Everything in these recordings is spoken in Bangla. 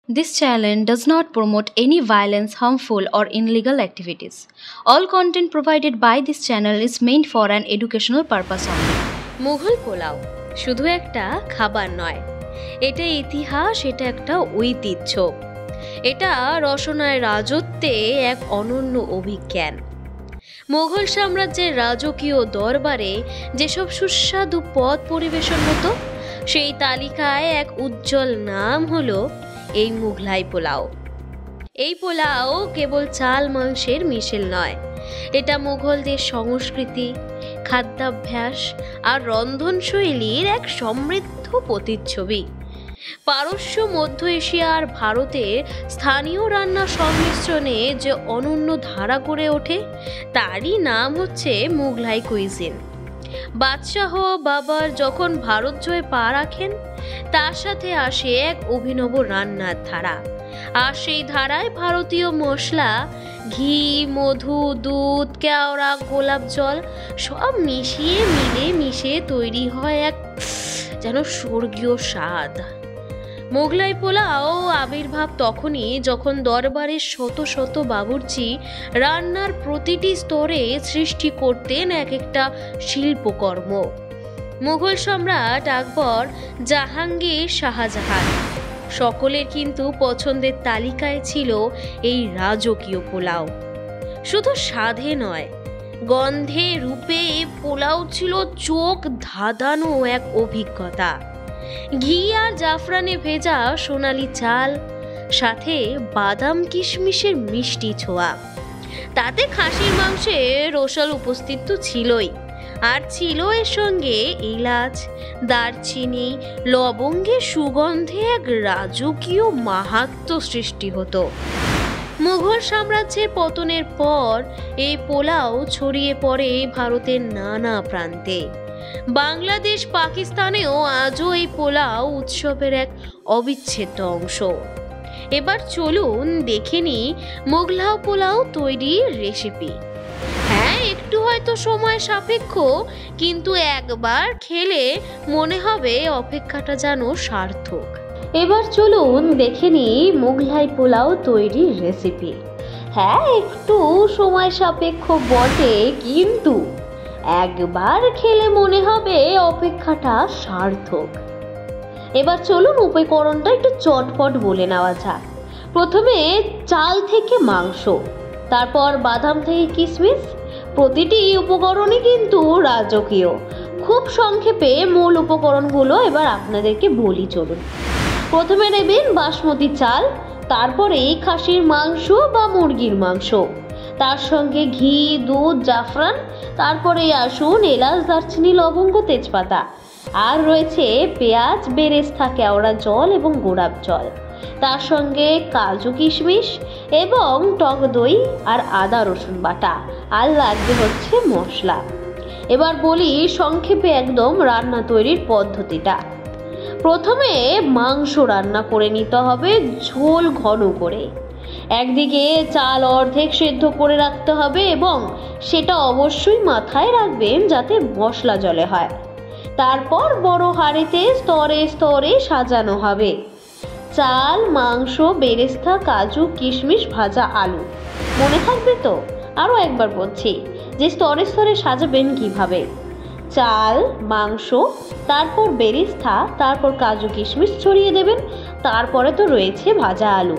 This channel does not promote any violence, harmful, or illegal activities. All content provided by this channel is meant for an educational purpose only. Mughal pulao শুধু একটা খাবার নয়, এটা ইতিহাস, এটা একটা ঐতিহ্য, এটা রসনায় রাজত্বে এক অনন্য অভিজ্ঞান। মুঘল সাম্রাজ্যের রাজকীয় দরবারে যেসব সুস্বাদু পদ পরিবেশন হতো, সেই তালিকায় এক উজ্জ্বল নাম হলো এই মুঘলাই পোলাও। এই পোলাও কেবল চাল মাংসের মিশেল নয়, এটা মুঘলদের সংস্কৃতি, খাদ্যাভ্যাস আর রন্ধনশৈলীর এক সমৃদ্ধ প্রতিচ্ছবি। পারস্য, মধ্য এশিয়া আর ভারতের স্থানীয় রান্নার সংমিশ্রণে যে অনন্য ধারা গড়ে ওঠে, তারই নাম হচ্ছে মুঘলাই কুইজিন। বাদশাহ বাবর যখন ভারত জয়ে পা রাখেন, তার সাথে আসে এক অভিনব রান্নার ধারা। আর সেই ধারায় ভারতীয় মশলা, ঘি, মধু, দুধ, কেওড়া, গোলাপ জল সব মিশে তৈরি হয় এক যেন স্বর্গীয় স্বাদ। মোগলাই পোলাও আবির্ভাব তখনই যখন দরবারের শত শত বাবুর্চি রান্নার প্রতিটি স্তরে সৃষ্টি করতেন এক একটা শিল্পকর্ম। মুঘল সম্রাট আকবর, জাহাঙ্গীর, শাহজাহান সকলের কিন্তু পছন্দের তালিকায় ছিল এই রাজকীয় পোলাও। শুধু স্বাদে নয়, গন্ধে, রূপে পোলাও ছিল চোখ ধাঁধানো এক অভিজ্ঞতা। ঘি আর জাফরানে ভেজা সোনালি চাল, সাথে বাদাম কিশমিশের মিষ্টি ছোঁয়া, তাতে খাসির মাংসের রসাল উপস্থিত তো ছিলই, আর ছিল এর সঙ্গে এলাচ, দারচিনি, লবঙ্গের সুগন্ধে এক রাজকীয় মাহাত্ম্য সৃষ্টি হতো। মুঘল সাম্রাজ্যের পতনের পর এই পোলাও ছড়িয়ে পড়ে ভারতের নানা প্রান্তে। বাংলাদেশ, পাকিস্তানেও আজও এই পোলাও উৎসবের এক অবিচ্ছেদ্য অংশ। এবার চলুন দেখে নিই মোগলাই পোলাও তৈরির রেসিপি। হ্যাঁ, একটু হয়তো সময় সাপেক্ষ, কিন্তু একবার খেলে মনে হবে অপেক্ষাটা যেন সার্থক। এবার চলুন দেখে নিই মোগলাই পোলাও তৈরির রেসিপি। হ্যাঁ, একটু সময় সাপেক্ষ বটে, কিন্তু একবার খেলে মনে হবে অপেক্ষাটা সার্থক। এবার চলুন উপকরণটা একটু চটপট বলে নেওয়া যাক। প্রথমে চাল থেকে মাংস, তারপর বাদাম থেকে কিশমিশ। প্রতিটি উপকরণই কিন্তু রাজকীয়। খুব সংক্ষেপে মূল উপকরণগুলো এবার আপনাদেরকে বলি চলুন। প্রথমে নেবেন বাসমতি চাল, তারপরে খাসির মাংস বা মুরগির মাংস, তার সঙ্গে ঘি, দুধ, জাফরান, তারপরে আসুন এলাচ, দারচিনি, লবঙ্গ, তেজপাতা, আর রয়েছে পেঁয়াজ, বেরেস্তা, কেওড়া জল এবং গোলাপ জল, তার সঙ্গে কাজু, কিশমিশ এবং টক দই আর আদা রসুন বাটা, আর লাগবে হচ্ছে মশলা। এবার বলি সংক্ষেপে একদম রান্না তৈরির পদ্ধতিটা। প্রথমে মাংস রান্না করে নিতে হবে ঝোল ঘন করে। একদিকে চাল অর্ধেক সেদ্ধ করে রাখতে হবে এবং সেটা অবশ্যই মাথায় রাখবেন যাতে মশলা জলে হয়। তারপর বড় হাঁড়িতে স্তরে স্তরে সাজানো হবে চাল, মাংস, বেরেস্তা, কাজু, কিশমিশ, ভাজা আলু। মনে থাকবে তো? আরও একবার বলছি যে স্তরে স্তরে সাজাবেন কিভাবে। চাল, মাংস, তারপর বেরেস্তা, তারপর কাজু, কিশমিশ ছড়িয়ে দেবেন, তারপরে তো রয়েছে ভাজা আলু,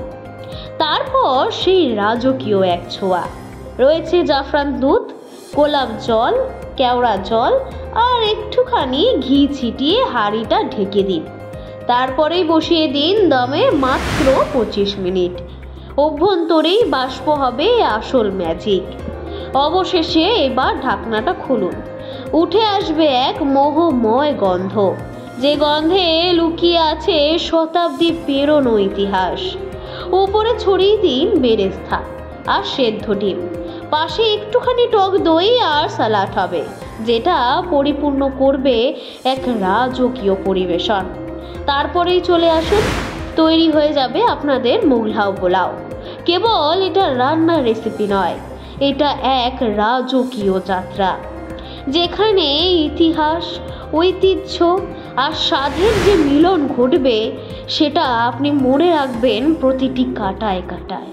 তারপর সেই রাজকীয় এক ছোঁয়া রয়েছে জাফরান দুধ, গোলাপ জল, কেওড়া জল আর একটুখানি ঘি ছিটিয়ে হাঁড়িটা ঢেকে দিন। তারপরেই বসিয়ে দিন দমে মাত্র 25 মিনিট। অভ্যন্তরেই বাষ্প হবে আসল ম্যাজিক। অবশেষে এবার ঢাকনাটা খুলুন। উঠে আসবে এক মোহময় গন্ধ, যে গন্ধে লুকিয়ে আছে শতাব্দী পেরোনো ইতিহাস। উপরে ছড়িয়ে দিন বেরেস্তা আর সেদ্ধ ডিম, পাশে একটুখানি টক দই আর সালাড হবে, যেটা পরিপূর্ণ করবে এক রাজকীয় পরিবেশন। তারপরেই চলে আসুন, তৈরি হয়ে যাবে আপনাদের মোগলাই পোলাও। কেবল এটা রান্নার রেসিপি নয়, এটা এক রাজকীয় যাত্রা, যেখানে ইতিহাস, ঐতিহ্য আর স্বাদের যে মিলন ঘটবে, সেটা আপনি মনে রাখবেন প্রতিটি কাটায় কাটায়।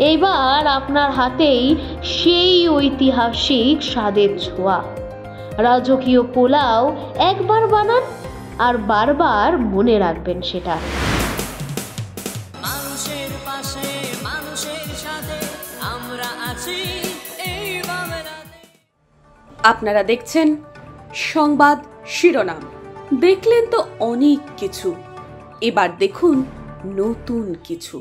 এইবার আপনার হাতেই সেই ঐতিহাসিক স্বাদের ছোঁয়া। রাজকীয় পোলাও একবার বানান আর বারবার মনে রাখবেন সেটা। মানুষের পাশে, মানুষের সাথে আমরা আছি এই বাংলাতে। আপনারা দেখছেন সংবাদ শিরোনাম। দেখলেন তো অনেক কিছু, এবার দেখুন নতুন কিছু।